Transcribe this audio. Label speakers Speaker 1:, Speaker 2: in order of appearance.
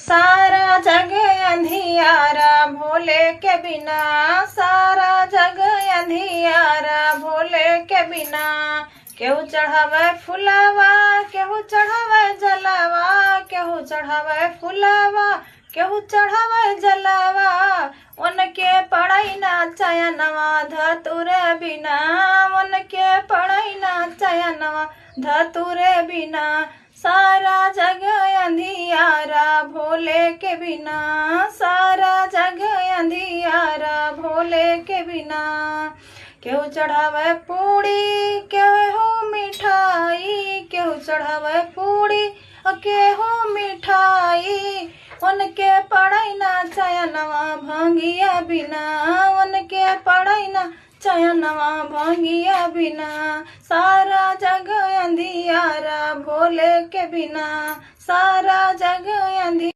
Speaker 1: सारा जग अंधियारा भोले के बिना, सारा जग अंधियारा भोले के बिना। केहू चढ़ावे फुलावा, केहू चढ़ावे जलावा, केहू चढ़ावे फुलावा, केहू चढ़ावे जलावा। उनके पढ़ई ना चयनवा धतुरे बिना, उनके पढ़ई ना चयनवा धतुरे बिना। सारा जग अंधियारा भोले के बिना, सारा जग अंधियारा भोले के बिना। केहू चढ़ावे पूड़ी, केहू मिठाई, केहू चढ़ावे पूड़ी, केहू मिठाई। उनके पढ़ई ना चयनवा भंगिया बिना, उनके पढ़ई ना चयनवा भंगिया बिना। सारा जग अंधियारा भोले के बिना, सारा जग अंधियारा।